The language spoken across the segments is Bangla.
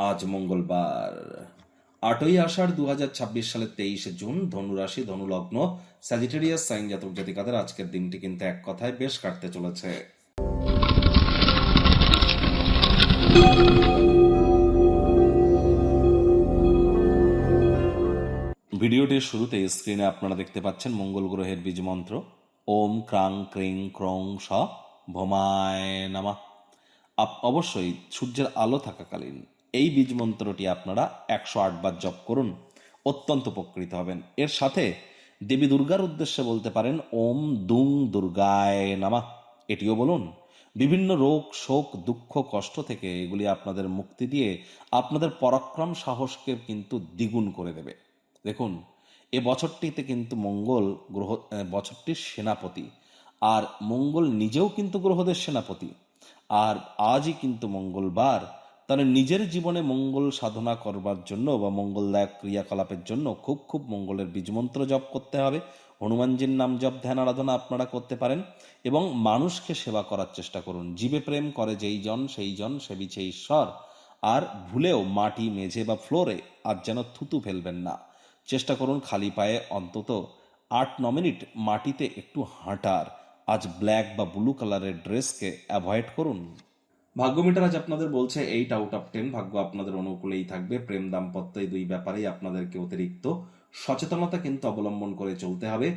আজ মঙ্গলবার 8ই আষাঢ় 2026 সালের 23শে জুন। ধনুরাশি, ধনুলগ্ন, স্যাজিটেরিয়াস সাইন জাতক জাতিকাদের আজকের দিনটি কিন্তু এক কথায় বেশ কাটতে চলেছে। ভিডিওটির শুরুতে স্ক্রিনে আপনারা দেখতে পাচ্ছেন মঙ্গল গ্রহের বীজ মন্ত্র ওম ক্রাং ক্রিং ক্রং স ভমায় নামা। অবশ্যই সূর্যের আলো থাকাকালীন এই বীজ মন্ত্রটি আপনারা 108 বার জপ করুন, অত্যন্ত উপকৃত হবেন। এর সাথে দেবী দুর্গার উদ্দেশ্যে বলতে পারেন ওম দুং দুর্গায় নামা, এটিও বলুন। বিভিন্ন রোগ, শোক, দুঃখ, কষ্ট থেকে এগুলি আপনাদের মুক্তি দিয়ে আপনাদের পরাক্রম সাহসকে কিন্তু দ্বিগুণ করে দেবে। দেখুন, এ বছরটিতে কিন্তু মঙ্গল গ্রহ বছরটির সেনাপতি, আর মঙ্গল নিজেও কিন্তু গ্রহদের সেনাপতি। আর আজই কিন্তু মঙ্গলবার, তাহলে নিজের জীবনে মঙ্গল সাধনা করবার জন্য বা মঙ্গলদায়ক ক্রিয়াকলাপের জন্য খুব খুব মঙ্গলের বীজমন্ত্র জপ করতে হবে। হনুমানজির নাম জপ, ধ্যান, আরাধনা আপনারা করতে পারেন এবং মানুষকে সেবা করার চেষ্টা করুন। জীবে প্রেম করে যেই জন সেই জন সেবিছে ঈশ্বর। আর ভুলেও মাটি, মেঝে বা ফ্লোরে আজ যেন থুতু ফেলবেন না। চেষ্টা করুন খালি পায়ে অন্তত 8-9 মিনিট মাটিতে একটু হাঁটার। আজ ব্ল্যাক বা ব্লু কালারের ড্রেসকে অ্যাভয়েড করুন। ভাগ্য মিটার আজ আপনাদের বলছে 8 আউট অফ 10। ভাগ্য আপনাদের অনুকূলেই থাকবে। প্রেম, দাম্পত্য এই দুই ব্যাপারেই আপনাদেরকে অতিরিক্ত সচেতনতা কিন্তু অবলম্বন করে চলতে হবে।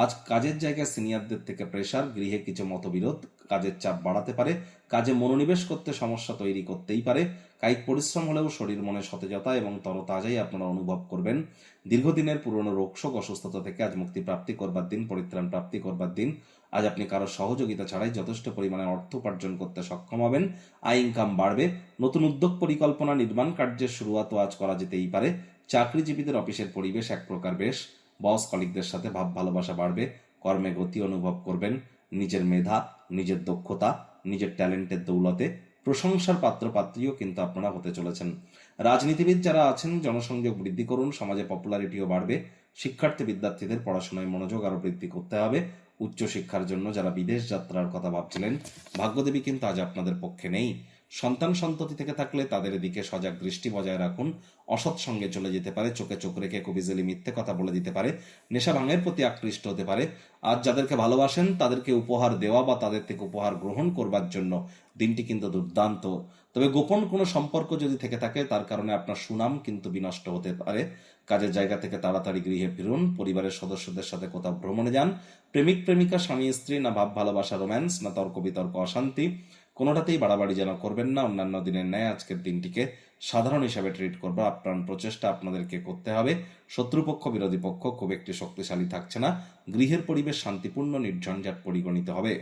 আজ কাজের জায়গায় সিনিয়রদের থেকে প্রেসার, গৃহে কিছু মতবিরোধ কাজের চাপ বাড়াতে পারে। কাজে মনোনিবেশ করতে সমস্যা তৈরি করতেই পারে। কায়িক পরিশ্রম হলেও শরীর মনে সতেজতা এবং তরতাজাই আপনারা অনুভব করবেন। দীর্ঘদিনের পুরনো রোগশোক, অসুস্থতা থেকে আজ মুক্তি প্রাপ্তি করবার দিন, পরিত্রাণ প্রাপ্তি করবার দিন। আজ আপনি কারোর সহযোগিতা ছাড়াই যথেষ্ট পরিমাণে অর্থ উপার্জন করতে সক্ষম হবেন। আয় ইনকাম বাড়বে। নতুন উদ্যোগ, পরিকল্পনা, নির্মাণ কার্যের শুরুয়াতও আজ করা যেতেই পারে। চাকরিজীবীদের অফিসের পরিবেশ এক প্রকার বেশ। বস কলিগদের সাথে ভাব ভালোবাসা বাড়বে। কর্মে গতি অনুভব করবেন। নিজের মেধা, নিজের দক্ষতা, নিজের ট্যালেন্টের দৌলতে প্রশংসার পাত্রপাত্রীও কিন্তু আপনারা হতে চলেছেন। রাজনীতিবিদ যারা আছেন, জনসংযোগ বৃদ্ধি করুন, সমাজে পপুলারিটিও বাড়বে। শিক্ষার্থী বিদ্যার্থীদের পড়াশোনায় মনোযোগ আরো বৃদ্ধি করতে হবে। উচ্চশিক্ষার জন্য যারা বিদেশ যাত্রার কথা ভাবছিলেন, ভাগ্যদেবী কিন্তু আজ আপনাদের পক্ষে নেই। সন্তান সন্ততি থেকে থাকলে তাদের দিকে সজাগ দৃষ্টি বজায় রাখুন। অসৎ সঙ্গে চলে যেতে পারে, চোখে চোখ রেখে খুব ইজিলি মিথ্যে কথা বলে দিতে পারে, নেশা ভাঙের প্রতি আকৃষ্ট হতে পারে। আজ যাদেরকে ভালোবাসেন তাদেরকে উপহার দেওয়া বা তাদের থেকে উপহার গ্রহণ করবার জন্য দিনটি কিন্তু দুর্দান্ত। তবে গোপন কোনো সম্পর্ক যদি থেকে থাকে তার কারণে আপনার সুনাম কিন্তু বিনষ্ট হতে পারে। কাজের জায়গা থেকে তাড়াতাড়ি গৃহে ফিরুন। পরিবারের সদস্যদের সাথে কোথাও ভ্রমণে যান। প্রেমিক প্রেমিকা, স্বামী স্ত্রী, না ভাব ভালোবাসা রোম্যান্স, না তর্ক বিতর্ক অশান্তি, কোনোটাতেই বাড়াবাড়ি যেন করবেন না। অন্যান্য দিনের ন্যায় আজকের দিনটিকে সাধারণ হিসাবে ট্রিট করবে। আপ্রাণ প্রচেষ্টা আপনাদেরকে করতে হবে। শত্রুপক্ষ, বিরোধী পক্ষ খুব একটি শক্তিশালী থাকছে না। গৃহের পরিবেশ শান্তিপূর্ণ, নির্ঝঞ্ঝাট পরিগণিত হবে।